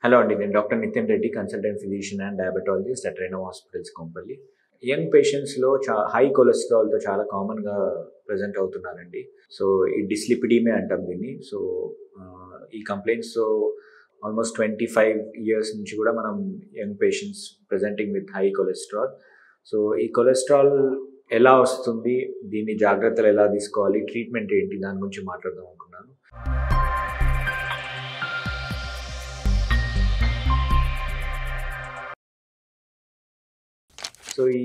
Hello అండి. నేను doctor Nitin Reddy, consultant physician and diabetologist at Reno hospitals Kompally. Young పేషెంట్స్‌లో high కొలెస్ట్రాల్‌తో చాలా కామన్‌గా ప్రెజెంట్ అవుతున్నారండి. సో, ఈ డిస్లిపిడీమియా అంటాం దీన్ని. సో, ఈ కంప్లెయింట్స్‌తో ఆల్మోస్ట్ 25 ఇయర్స్ నుంచి కూడా మనం young patients presenting with high cholesterol. So, ఈ కొలెస్ట్రాల్ ఎలా వస్తుంది? దీన్ని జాగ్రత్తలు ఎలా తీసుకోవాలి? ట్రీట్మెంట్ ఏంటి? దాని గురించి మాట్లాడదాం అనుకున్నాను. సో, ఈ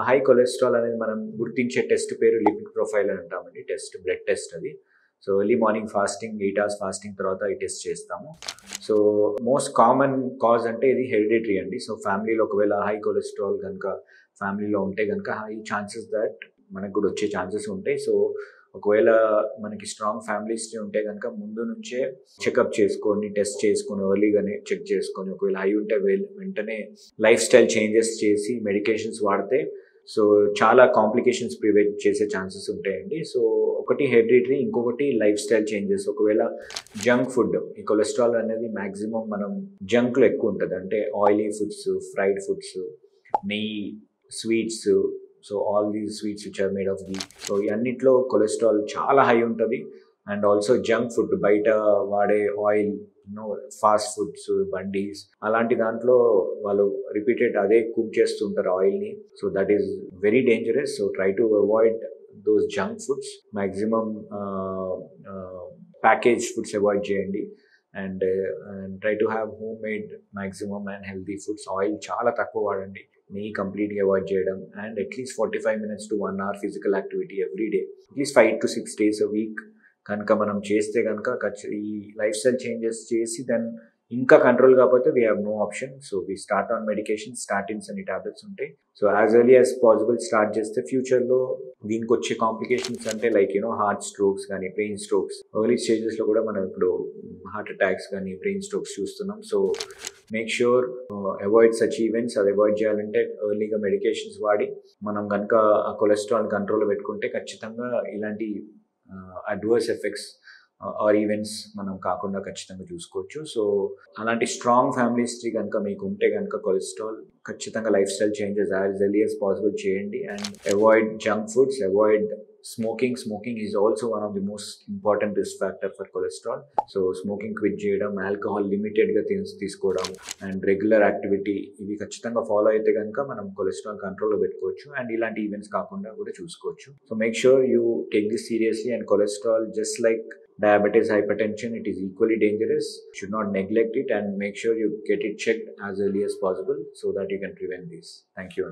హై కొలెస్ట్రాల్ అనేది మనం గుర్తించే టెస్ట్ పేరు లిపిడ్ ప్రొఫైల్ అని అంటామండి. బ్లడ్ టెస్ట్ అది. So, early morning fasting 8 hours fasting తర్వాత ఈ టెస్ట్ చేస్తాము. సో, మోస్ట్ కామన్ కాజ్ అంటే ఇది హెరిడిటరీ అండి. సో, ఫ్యామిలీలో ఒకవేళ హై కొలెస్ట్రాల్ కనుక ఫ్యామిలీలో ఉంటే కనుక హై ఛాన్సెస్ దట్ మనకు కూడా వచ్చే ఛాన్సెస్ ఉంటాయి. సో, ఒకవేళ మనకి స్ట్రాంగ్ ఫ్యామిలీ హిస్టరీ ఉంటే కనుక ముందు నుంచే చెకప్ చేసుకొని, టెస్ట్ చేసుకొని, ఎర్లీగానే చెక్ చేసుకొని, ఒకవేళ హై ఉంటే వెంటనే లైఫ్ స్టైల్ చేంజెస్ చేసి మెడికేషన్స్ వాడితే సో చాలా కాంప్లికేషన్స్ ప్రివెంట్ చేసే ఛాన్సెస్ ఉంటాయండి. సో ఒకటి హెరిడిటరీ, ఇంకొకటి లైఫ్ స్టైల్ చేంజెస్. ఒకవేళ జంక్ ఫుడ్, ఈ కొలెస్ట్రాల్ అనేది మ్యాక్సిమం మనం జంక్లో ఎక్కువ ఉంటుంది. అంటే ఆయిలీ ఫుడ్స్, ఫ్రైడ్ ఫుడ్స్, నెయ్యి, sweets. So all these sweets which are made of ghee. So ఇవన్నిట్లో కొలెస్ట్రాల్ చాలా హై ఉంటుంది. అండ్ ఆల్సో జంక్ ఫుడ్, బయట వాడే ఆయిల్, ఫాస్ట్ ఫుడ్స్, బండీస్, అలాంటి దాంట్లో వాళ్ళు రిపీటెడ్ అదే కుక్ చేస్తుంటారు ఆయిల్ని. So that is very dangerous. So try to avoid those junk foods. Maximum package foods avoid చేయండి. And try to have homemade maximum and healthy foods. Oil చాలా తక్కువ వాడండి. నెయ్యి కంప్లీట్గా అవాయిడ్ చేయడం. And at least 45 minutes to 1 hour physical activity every day. At least 5 to 6 days a week కనుక మనం చేస్తే కనుక ఈ లైఫ్ స్టైల్ చేంజెస్ చేసి దెన్ ఇంకా కంట్రోల్ కాకపోతే we have no option. So we start on medication, statins అని టాబ్లెట్స్ ఉంటాయి. So as early as possible start చేస్తే ఫ్యూచర్లో దీనికి వచ్చే కాంప్లికేషన్స్ అంటే లైక్ హార్ట్ స్ట్రోక్స్ కానీ, బ్రెయిన్ స్ట్రోక్స్, ఎర్లీ స్టేజెస్లో కూడా మనం ఇప్పుడు హార్ట్ అటాక్స్ కానీ, బ్రెయిన్ స్ట్రోక్స్ చూస్తున్నాం. So make sure avoid such events. అది అవాయిడ్ చేయాలంటే ఎర్లీగా మెడికేషన్స్ వాడి మనం కనుక ఆ కొలెస్ట్రాల్ కంట్రోల్లో పెట్టుకుంటే ఖచ్చితంగా ఇలాంటి అడ్వర్స్ ఎఫెక్ట్స్ ఆర్ ఈవెంట్స్ మనం కాకుండా ఖచ్చితంగా చూసుకోవచ్చు. సో అలాంటి స్ట్రాంగ్ ఫ్యామిలీ హిస్టరీ కనుక మీకు ఉంటే కనుక కొలెస్ట్రాల్, ఖచ్చితంగా lifestyle changes as early as possible చేయండి. And avoid junk foods, avoid smoking. Smoking is also one of the most important risk factor for cholesterol. So smoking quit చేయడం, alcohol లిమిటెడ్గా తీసుకోవడం, and regular activity, ఇవి ఖచ్చితంగా follow అయితే కనుక మనం cholesterol కంట్రోల్లో పెట్టుకోవచ్చు. అండ్ ఇలాంటి ఈవెంట్స్ కాకుండా కూడా చూసుకోవచ్చు. So make sure you take this seriously. And cholesterol, just like diabetes, hypertension, it is equally dangerous. You should not neglect it and make sure you get it checked as early as possible so that you can prevent this. Thank you.